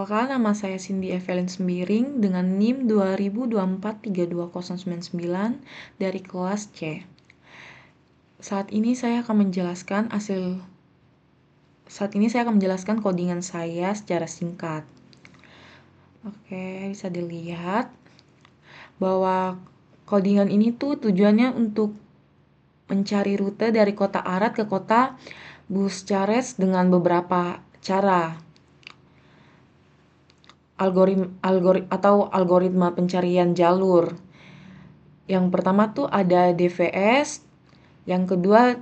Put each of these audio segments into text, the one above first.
Perkenalkan, nama saya Cindy Evelyn Sembiring dengan NIM 2024320099 dari kelas C. Saat ini saya akan menjelaskan codingan saya secara singkat. Oke, bisa dilihat bahwa codingan ini tuh tujuannya untuk mencari rute dari kota Arad ke kota Bucharest dengan beberapa cara. Algoritma pencarian jalur. Yang pertama tuh ada DVS, yang kedua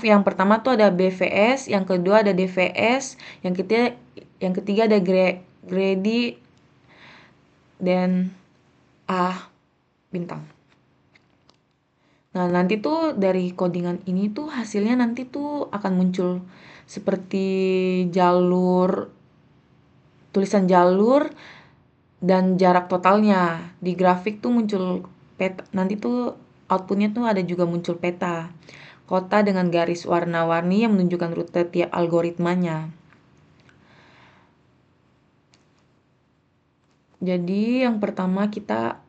yang pertama tuh ada BVS, yang kedua ada DVS, yang ketiga ada Grady dan bintang. Nah, nanti tuh dari codingan ini tuh hasilnya nanti tuh akan muncul seperti tulisan jalur dan jarak totalnya. Di grafik tuh muncul peta. Nanti tuh outputnya tuh ada juga muncul peta kota dengan garis warna-warni yang menunjukkan rute tiap algoritmanya. Jadi yang pertama kita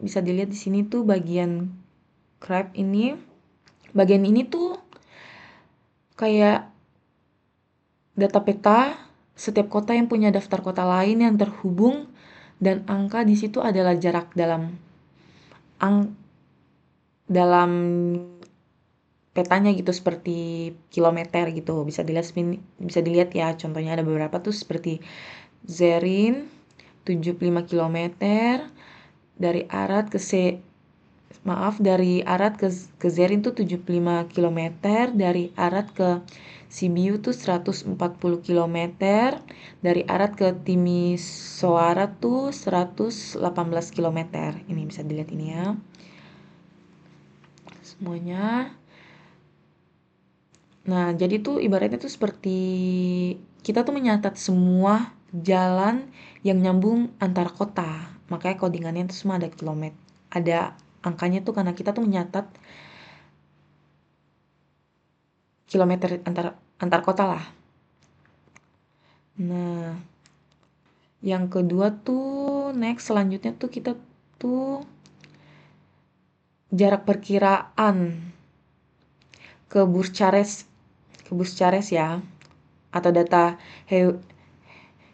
bisa dilihat di sini tuh bagian graph ini. Bagian ini tuh kayak data peta setiap kota yang punya daftar kota lain yang terhubung, dan angka di situ adalah jarak dalam petanya gitu, seperti kilometer gitu. Bisa dilihat ya, contohnya ada beberapa tuh seperti Zerin 75 km, dari Arad ke Zerin tuh 75 km, dari Arad ke Sibiu tuh 140 km, dari Arad ke Timisoara tuh 118 km. Ini bisa dilihat ini ya. Semuanya. Nah, jadi tuh ibaratnya tuh seperti kita tuh menyatat semua jalan yang nyambung antar kota. Makanya codingannya itu semua ada kilometer. Ada angkanya tuh karena kita tuh menyatat kilometer antar kota lah. Nah, yang kedua tuh selanjutnya tuh kita tuh jarak perkiraan ke Bucharest ya, atau data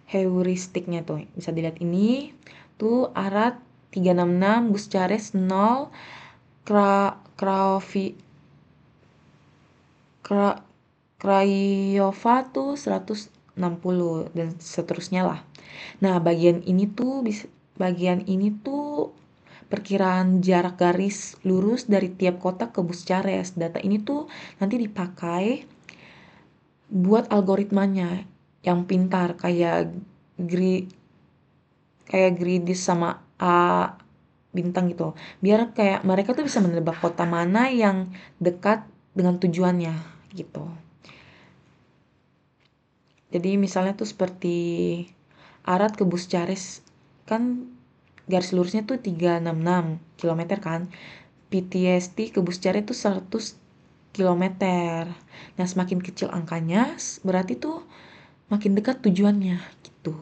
heuristiknya tuh bisa dilihat ini tuh Arad 366, Bucharest 0, Craiova tuh 160 dan seterusnya lah. Nah, bagian ini tuh perkiraan jarak garis lurus dari tiap kota ke Bucharest. Data ini tuh nanti dipakai buat algoritmanya yang pintar, kayak Gridis sama bintang gitu. Biar kayak mereka tuh bisa menebak kota mana yang dekat dengan tujuannya gitu. Jadi misalnya tuh seperti Arad ke Bucharest kan garis lurusnya tuh 366 km kan. PTSD ke Bucharest tuh 100 km. Nah, semakin kecil angkanya berarti tuh makin dekat tujuannya gitu.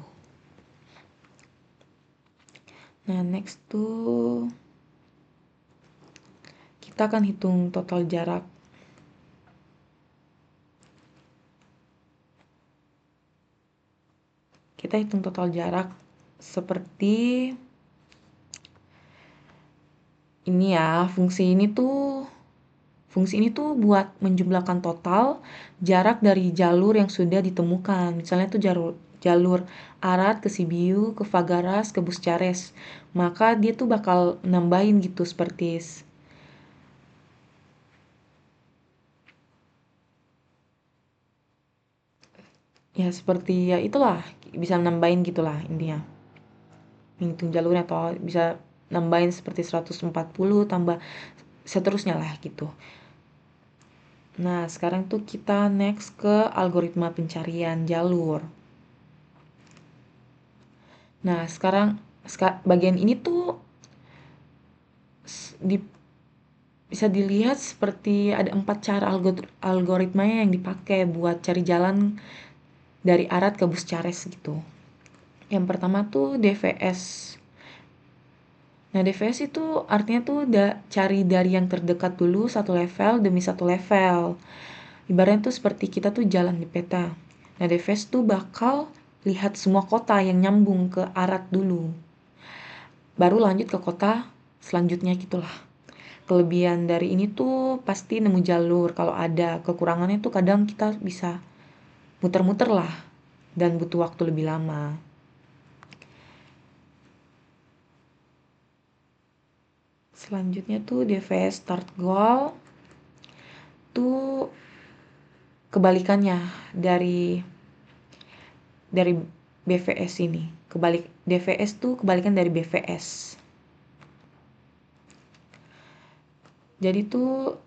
Nah, next tuh kita akan hitung total jarak. Kita hitung total jarak seperti ini ya. Fungsi ini tuh buat menjumlahkan total jarak dari jalur yang sudah ditemukan. Misalnya tuh jalur Arad ke Sibiu, ke Fagaras, ke Bucharest. Maka dia tuh bakal nambahin gitu seperti ya itulah, bisa nambahin gitulah intinya. Menghitung jalurnya atau bisa nambahin seperti 140 tambah seterusnya lah gitu. Nah, sekarang tuh kita next ke algoritma pencarian jalur. Nah, sekarang bagian ini tuh Bisa dilihat seperti ada 4 cara algoritmanya yang dipakai buat cari jalan dari Arad ke Buscares gitu. Yang pertama tuh DVS. Nah, DVS itu artinya tuh cari dari yang terdekat dulu satu level demi satu level. Ibaratnya tuh seperti kita tuh jalan di peta. Nah, DVS tuh bakal lihat semua kota yang nyambung ke Arad dulu. Baru lanjut ke kota selanjutnya gitulah. Kelebihan dari ini tuh pasti nemu jalur. Kalau ada kekurangannya tuh kadang kita bisa muter-muter lah dan butuh waktu lebih lama. Selanjutnya tuh DVS start goal tuh kebalikannya dari BVS ini. DVS tuh kebalikan dari BVS. Jadi tuh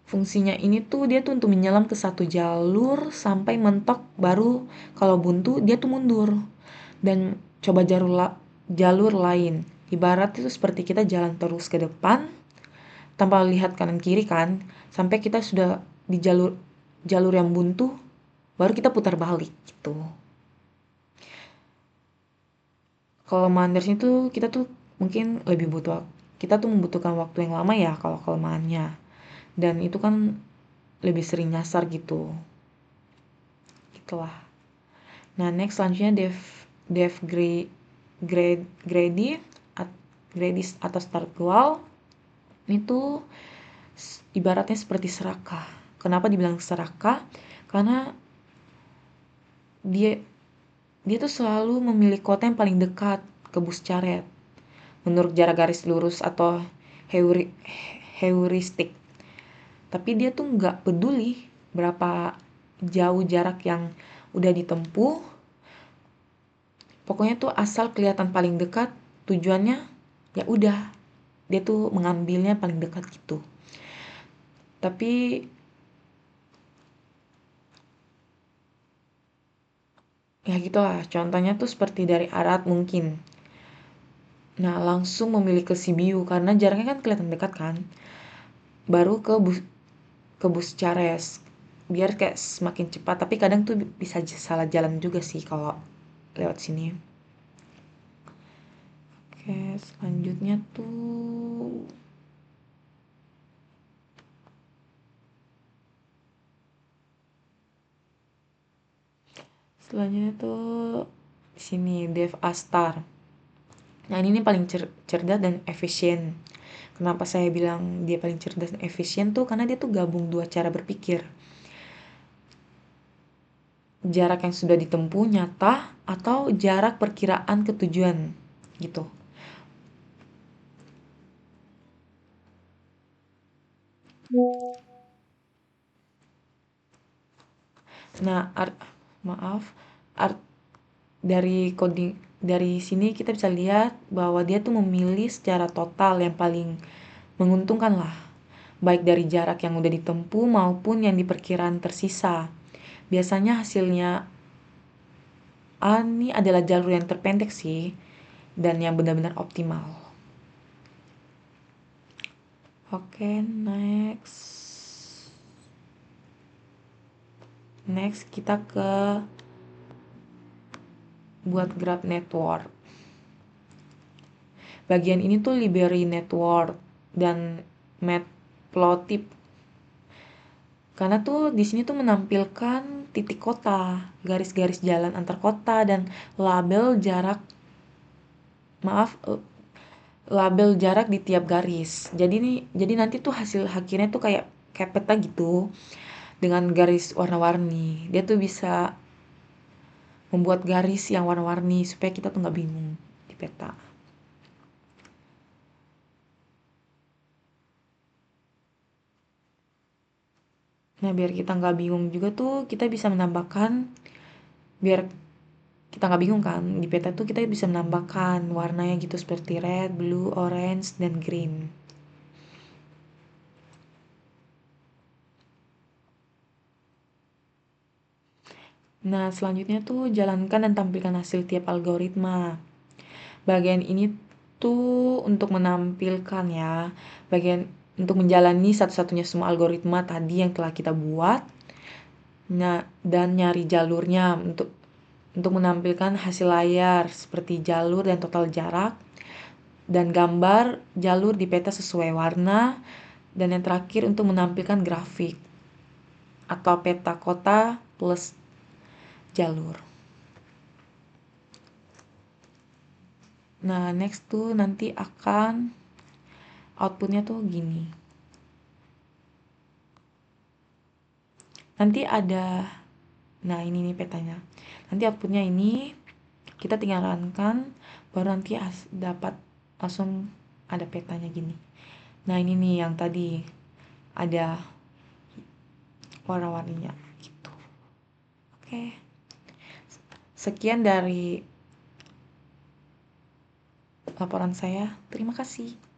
fungsinya ini tuh dia tuh untuk menyelam ke satu jalur sampai mentok, baru kalau buntu dia tuh mundur dan coba jalur lain. Ibarat itu seperti kita jalan terus ke depan tanpa lihat kanan kiri kan, sampai kita sudah di jalur yang buntu, baru kita putar balik gitu. Kalau Manders itu kita tuh mungkin kita tuh membutuhkan waktu yang lama ya kalau kelemahannya, dan itu kan lebih sering nyasar gitu. Itulah. Nah, next selanjutnya dev grady atau start goal itu ibaratnya seperti serakah. Kenapa dibilang serakah? Karena dia dia tuh selalu memilih kota yang paling dekat ke Buscaret menurut jarak garis lurus atau heuristik. Tapi dia tuh nggak peduli berapa jauh jarak yang udah ditempuh. Pokoknya tuh asal kelihatan paling dekat tujuannya, ya udah dia tuh mengambilnya paling dekat gitu. Tapi ya gitulah, contohnya tuh seperti dari Arad mungkin. Nah, langsung memilih ke Sibiu karena jaraknya kan kelihatan dekat kan. Baru ke Buscares biar kayak semakin cepat, tapi kadang tuh bisa salah jalan juga sih kalau lewat sini. Oke, selanjutnya tuh di sini Dev Astar. Nah, ini paling cerdas dan efisien. Kenapa saya bilang dia paling cerdas dan efisien tuh karena dia tuh gabung dua cara berpikir. Jarak yang sudah ditempuh nyata atau jarak perkiraan ke tujuan gitu. Nah, maaf, art dari coding dari sini kita bisa lihat bahwa dia tuh memilih secara total yang paling menguntungkan lah, baik dari jarak yang udah ditempuh maupun yang diperkiraan tersisa. Biasanya hasilnya ini adalah jalur yang terpendek sih dan yang benar-benar optimal. Oke, next kita ke buat graph network. Bagian ini tuh library network dan matplotlib. Karena tuh di sini tuh menampilkan titik kota, garis-garis jalan antar kota dan maaf, label jarak di tiap garis. Jadi nanti tuh hasil akhirnya tuh kayak peta gitu dengan garis warna-warni. Dia tuh bisa membuat garis yang warna-warni supaya kita tuh nggak bingung di peta. Nah, biar kita nggak bingung juga tuh kita bisa menambahkan, biar kita nggak bingung kan, di peta tuh kita bisa menambahkan warnanya gitu seperti red, blue, orange, dan green. Nah, selanjutnya tuh jalankan dan tampilkan hasil tiap algoritma. Bagian ini tuh untuk menampilkan ya. untuk menjalani satu-satunya semua algoritma tadi yang telah kita buat. Nah, dan nyari jalurnya untuk menampilkan hasil layar seperti jalur dan total jarak, dan gambar jalur di peta sesuai warna, dan yang terakhir untuk menampilkan grafik atau peta kota plus jalur. Nah, next tuh nanti akan outputnya tuh gini. Nanti ada, nah ini nih petanya. Nanti outputnya ini kita tinggal runkan, baru nanti dapat langsung ada petanya gini. Nah ini nih yang tadi ada warna-warninya gitu. Oke. Sekian dari laporan saya. Terima kasih.